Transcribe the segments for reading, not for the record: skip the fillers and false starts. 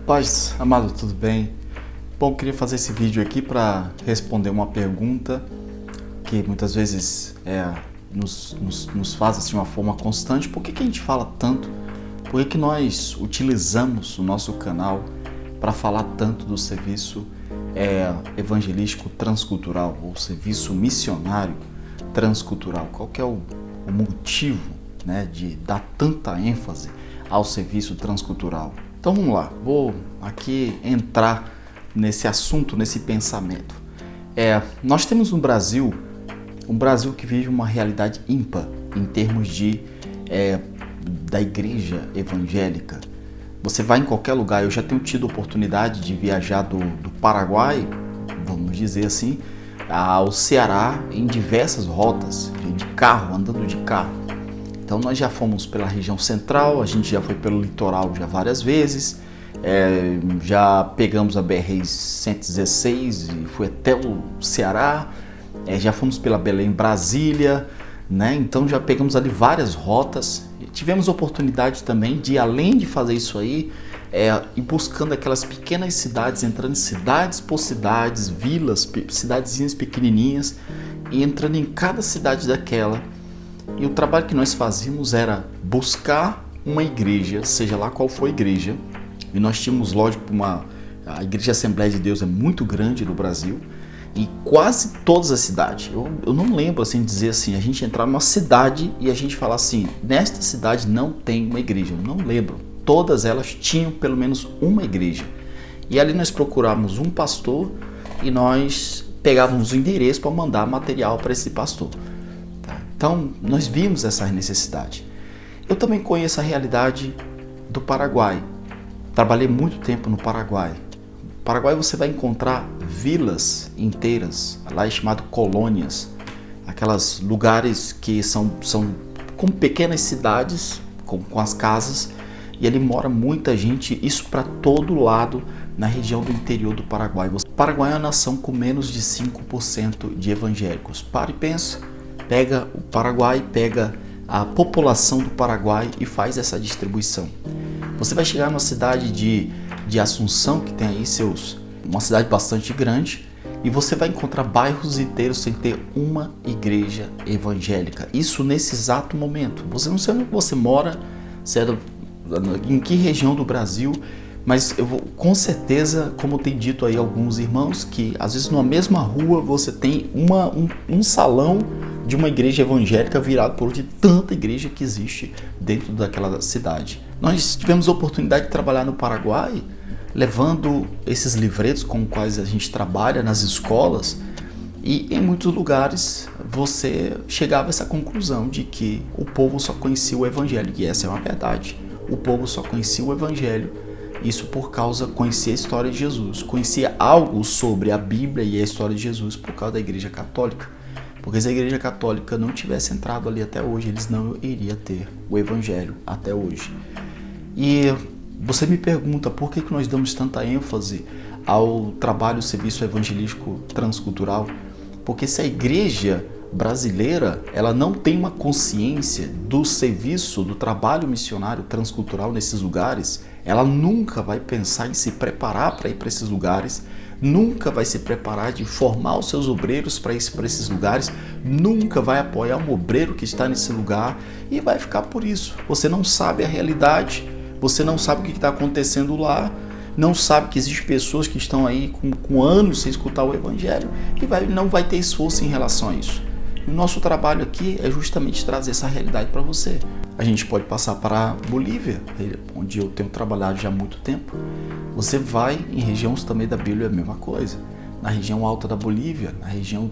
Paz, amado, tudo bem? Bom, queria fazer esse vídeo aqui para responder uma pergunta que muitas vezes nos faz assim, de uma forma constante. Por que a gente fala tanto? Por que nós utilizamos o nosso canal para falar tanto do serviço evangelístico transcultural ou serviço missionário transcultural? Qual que é o motivo, né, de dar tanta ênfase ao serviço transcultural? Então vamos lá, vou aqui entrar nesse assunto, nesse pensamento. Nós temos no Brasil, um Brasil que vive uma realidade ímpar em termos da igreja evangélica. Você vai em qualquer lugar, eu já tenho tido oportunidade de viajar do Paraguai, vamos dizer assim, ao Ceará em diversas rotas, de carro, andando de carro. Então nós já fomos pela região central, a gente já foi pelo litoral já várias vezes, já pegamos a BR-116 e foi até o Ceará, já fomos pela Belém, Brasília, né? Então já pegamos ali várias rotas. Tivemos oportunidade também de, além de fazer isso aí, ir buscando aquelas pequenas cidades, entrando em cidades por cidades, vilas, cidadezinhas pequenininhas, e entrando em cada cidade daquela. E o trabalho que nós fazíamos era buscar uma igreja, seja lá qual for a igreja, e nós tínhamos, lógico, a Igreja Assembleia de Deus é muito grande no Brasil, e quase todas as cidades, eu não lembro assim dizer assim, a gente entrar numa cidade e a gente falar assim, nesta cidade não tem uma igreja, eu não lembro, todas elas tinham pelo menos uma igreja, e ali nós procurávamos um pastor e nós pegávamos o endereço para mandar material para esse pastor. Então, nós vimos essa necessidade. Eu também conheço a realidade do Paraguai. Trabalhei muito tempo no Paraguai. No Paraguai você vai encontrar vilas inteiras, lá é chamado colônias, aquelas lugares que são como pequenas cidades, com as casas, e ali mora muita gente, isso para todo lado na região do interior do Paraguai. O Paraguai é uma nação com menos de 5% de evangélicos. Para e pensa. Pega o Paraguai, pega a população do Paraguai e faz essa distribuição. Você vai chegar numa cidade de Assunção, que tem aí uma cidade bastante grande, e você vai encontrar bairros inteiros sem ter uma igreja evangélica. Isso nesse exato momento. Você não sei onde você mora, em que região do Brasil, mas eu vou, com certeza, como tem dito aí alguns irmãos, que às vezes numa mesma rua você tem um salão de uma igreja evangélica virado por de tanta igreja que existe dentro daquela cidade. Nós tivemos a oportunidade de trabalhar no Paraguai, levando esses livretos com os quais a gente trabalha nas escolas, e em muitos lugares você chegava a essa conclusão de que o povo só conhecia o evangelho, e essa é uma verdade. O povo só conhecia o evangelho, isso por causa, conhecia a história de Jesus, conhecia algo sobre a Bíblia e a história de Jesus por causa da Igreja Católica. Porque se a Igreja Católica não tivesse entrado ali até hoje, eles não iriam ter o Evangelho até hoje. E você me pergunta por que nós damos tanta ênfase ao trabalho, serviço evangelístico transcultural? Porque se a Igreja brasileira ela não tem uma consciência do serviço, do trabalho missionário transcultural nesses lugares, ela nunca vai pensar em se preparar para ir para esses lugares, nunca vai se preparar de formar os seus obreiros para ir para esses lugares, nunca vai apoiar um obreiro que está nesse lugar e vai ficar por isso. Você não sabe a realidade, você não sabe o que está acontecendo lá, não sabe que existem pessoas que estão aí com anos sem escutar o Evangelho e não vai ter esforço em relação a isso. O nosso trabalho aqui é justamente trazer essa realidade para você. A gente pode passar para a Bolívia, onde eu tenho trabalhado já há muito tempo. Você vai em regiões também da Bíblia, é a mesma coisa. Na região alta da Bolívia, na região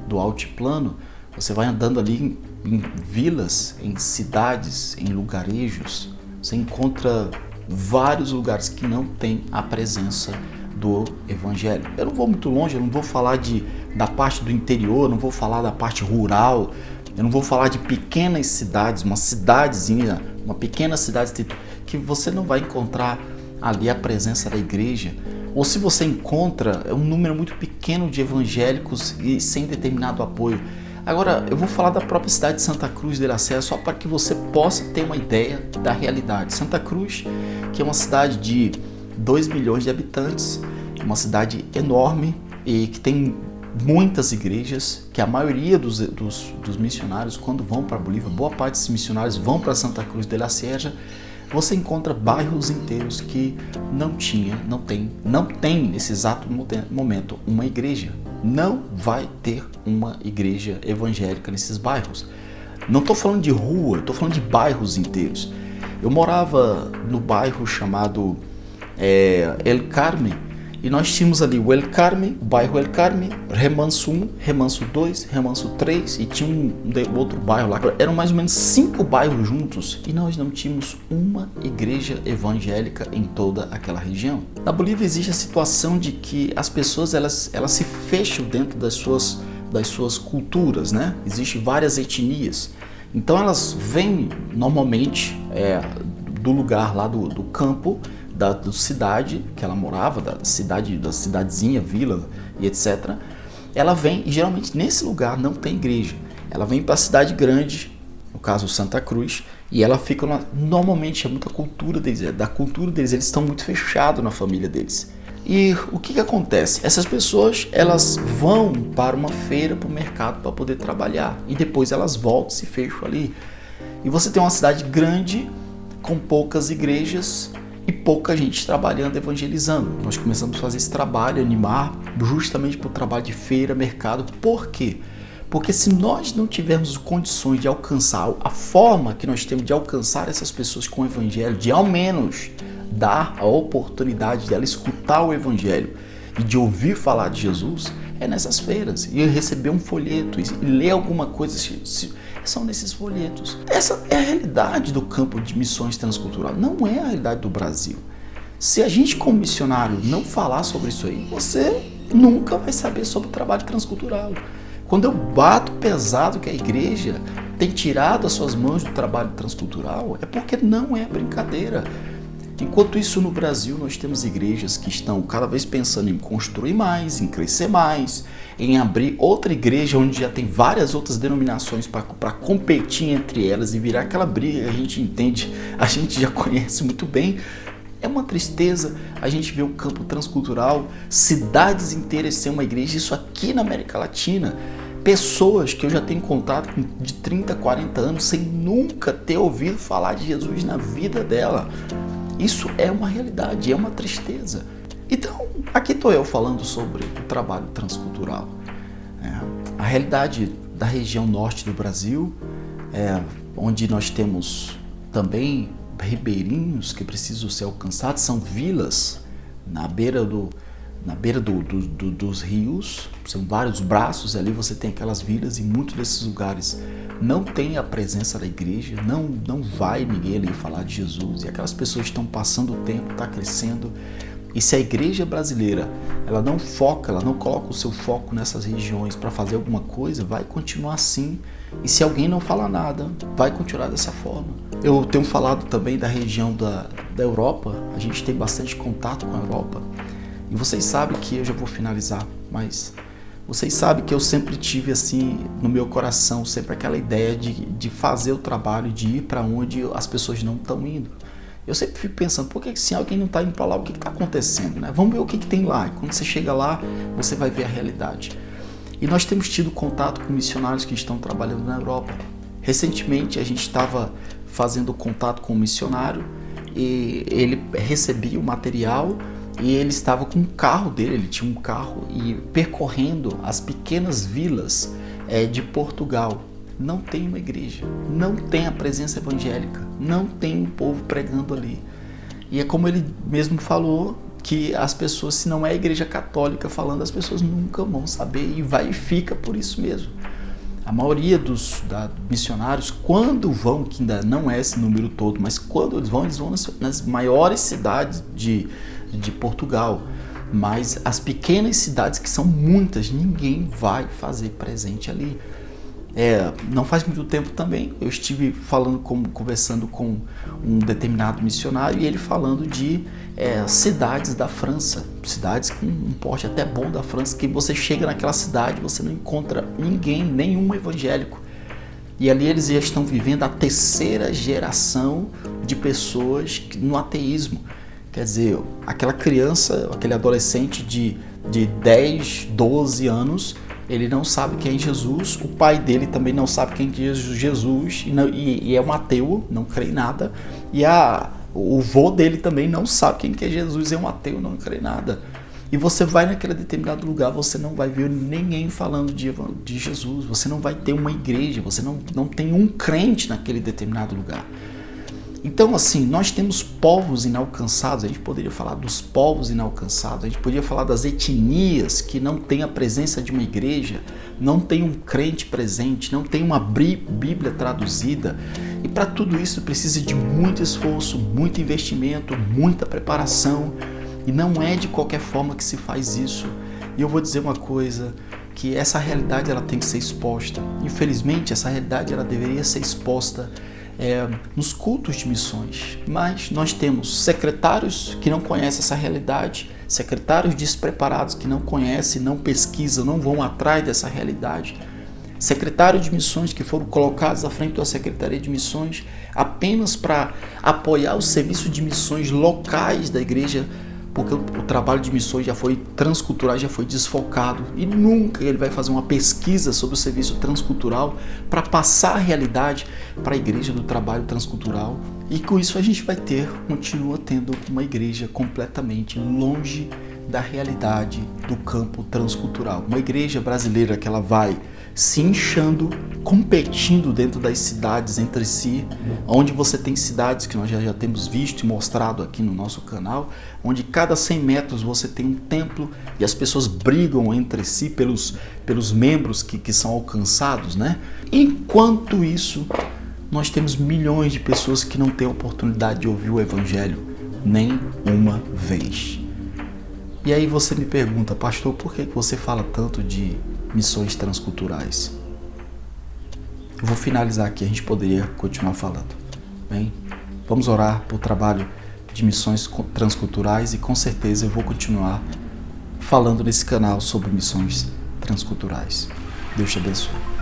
do altiplano, você vai andando ali em vilas, em cidades, em lugarejos. Você encontra vários lugares que não tem a presença do Evangelho. Eu não vou muito longe, eu não vou falar da parte do interior, não vou falar da parte rural, eu não vou falar de pequenas cidades, uma cidadezinha, uma pequena cidade que você não vai encontrar ali a presença da igreja. Ou se você encontra, é um número muito pequeno de evangélicos e sem determinado apoio. Agora, eu vou falar da própria cidade de Santa Cruz de la Serra, só para que você possa ter uma ideia da realidade. Santa Cruz, que é uma cidade de 2 milhões de habitantes, uma cidade enorme e que tem muitas igrejas, que a maioria dos missionários, quando vão para a Bolívia, boa parte desses missionários vão para Santa Cruz de la Sierra. Você encontra bairros inteiros que não tem nesse exato momento uma igreja. Não vai ter uma igreja evangélica nesses bairros. Não estou falando de rua, estou falando de bairros inteiros. Eu morava no bairro chamado El Carmen, e nós tínhamos ali o El Carmen, o bairro El Carmen, Remanso 1, Remanso 2, Remanso 3, e tinha um outro bairro lá. Eram mais ou menos 5 bairros juntos e nós não tínhamos uma igreja evangélica em toda aquela região. Na Bolívia existe a situação de que as pessoas elas se fecham dentro das suas culturas, né? Existem várias etnias. Então elas vêm normalmente do lugar lá do campo, da cidade que ela morava, da cidadezinha, vila e etc. Ela vem, e geralmente nesse lugar não tem igreja. Ela vem para a cidade grande, no caso Santa Cruz, e ela fica normalmente é muita cultura deles, da cultura deles, eles estão muito fechados na família deles. E o que acontece? Essas pessoas, elas vão para uma feira, para o mercado para poder trabalhar, e depois elas voltam, se fecham ali. E você tem uma cidade grande com poucas igrejas e pouca gente trabalhando, evangelizando. Nós começamos a fazer esse trabalho, animar, justamente para o trabalho de feira, mercado. Por quê? Porque se nós não tivermos condições de alcançar, a forma que nós temos de alcançar essas pessoas com o evangelho, de ao menos dar a oportunidade de ela escutar o evangelho e de ouvir falar de Jesus, é nessas feiras. E receber um folheto e ler alguma coisa, são nesses folhetos. Essa é a realidade do campo de missões transcultural, não é a realidade do Brasil. Se a gente como missionário não falar sobre isso aí, você nunca vai saber sobre o trabalho transcultural. Quando eu bato pesado que a igreja tem tirado as suas mãos do trabalho transcultural, é porque não é brincadeira. Enquanto isso, no Brasil, nós temos igrejas que estão cada vez pensando em construir mais, em crescer mais, em abrir outra igreja onde já tem várias outras denominações para competir entre elas e virar aquela briga que a gente entende, a gente já conhece muito bem. É uma tristeza a gente ver o campo transcultural, cidades inteiras sem uma igreja, isso aqui na América Latina. Pessoas que eu já tenho contato de 30, 40 anos sem nunca ter ouvido falar de Jesus na vida dela. Isso é uma realidade, é uma tristeza. Então, aqui estou eu falando sobre o trabalho transcultural. A realidade da região norte do Brasil, onde nós temos também ribeirinhos que precisam ser alcançados, são vilas na beira dos rios, são vários braços ali, você tem aquelas vilas, e muitos desses lugares não tem a presença da igreja, não vai ninguém ali falar de Jesus, e aquelas pessoas estão passando o tempo, está crescendo. E se a igreja brasileira ela não foca, ela não coloca o seu foco nessas regiões para fazer alguma coisa, vai continuar assim. E se alguém não falar nada, vai continuar dessa forma. Eu tenho falado também da região da Europa, a gente tem bastante contato com a Europa. E vocês sabem que, eu já vou finalizar, mas vocês sabem que eu sempre tive assim no meu coração, sempre aquela ideia de fazer o trabalho, de ir para onde as pessoas não estão indo. Eu sempre fico pensando, por que se alguém não está indo para lá, o que está acontecendo, né? Vamos ver o que tem lá. E quando você chega lá, você vai ver a realidade. E nós temos tido contato com missionários que estão trabalhando na Europa. Recentemente a gente estava fazendo contato com um missionário e ele recebia o material e ele estava com um carro dele, ele tinha um carro e percorrendo as pequenas vilas de Portugal. Não tem uma igreja, não tem a presença evangélica, não tem um povo pregando ali. E é como ele mesmo falou, que as pessoas, se não é a igreja católica falando, as pessoas nunca vão saber e fica por isso mesmo. A maioria dos missionários, quando vão, que ainda não é esse número todo, mas quando eles vão nas maiores cidades de Portugal. Mas as pequenas cidades, que são muitas, ninguém vai fazer presente ali. Não faz muito tempo também, eu estive conversando com um determinado missionário e ele falando de cidades da França, cidades com um porte até bom da França, que você chega naquela cidade, você não encontra nenhum evangélico. E ali eles já estão vivendo a terceira geração de pessoas no ateísmo. Quer dizer, aquela criança, aquele adolescente de 10, 12 anos, ele não sabe quem é Jesus, o pai dele também não sabe quem é Jesus e é um ateu, não crê em nada, e o vô dele também não sabe quem que é Jesus, é um ateu, não crê em nada. E você vai naquele determinado lugar, você não vai ver ninguém falando de Jesus, você não vai ter uma igreja, você não tem um crente naquele determinado lugar. Então, assim, nós temos povos inalcançados, a gente poderia falar dos povos inalcançados, a gente poderia falar das etnias que não têm a presença de uma igreja, não tem um crente presente, não tem uma Bíblia traduzida. E para tudo isso precisa de muito esforço, muito investimento, muita preparação. E não é de qualquer forma que se faz isso. E eu vou dizer uma coisa, que essa realidade ela tem que ser exposta. Infelizmente, essa realidade ela deveria ser exposta nos cultos de missões, mas nós temos secretários que não conhecem essa realidade, secretários despreparados que não conhecem, não pesquisam, não vão atrás dessa realidade, secretários de missões que foram colocados à frente da Secretaria de Missões apenas para apoiar o serviço de missões locais da igreja, porque o trabalho de missões já foi transcultural, já foi desfocado e nunca ele vai fazer uma pesquisa sobre o serviço transcultural para passar a realidade para a igreja do trabalho transcultural. E com isso a gente continua tendo uma igreja completamente longe da realidade do campo transcultural. Uma igreja brasileira que ela vai se inchando, competindo dentro das cidades entre si, onde você tem cidades que nós já temos visto e mostrado aqui no nosso canal, onde cada 100 metros você tem um templo e as pessoas brigam entre si pelos membros que são alcançados, né? Enquanto isso, nós temos milhões de pessoas que não têm a oportunidade de ouvir o Evangelho nem uma vez. E aí você me pergunta, pastor, por que você fala tanto de missões transculturais? Eu vou finalizar aqui, a gente poderia continuar falando. Bem, vamos orar por trabalho de missões transculturais e com certeza eu vou continuar falando nesse canal sobre missões transculturais. Deus te abençoe.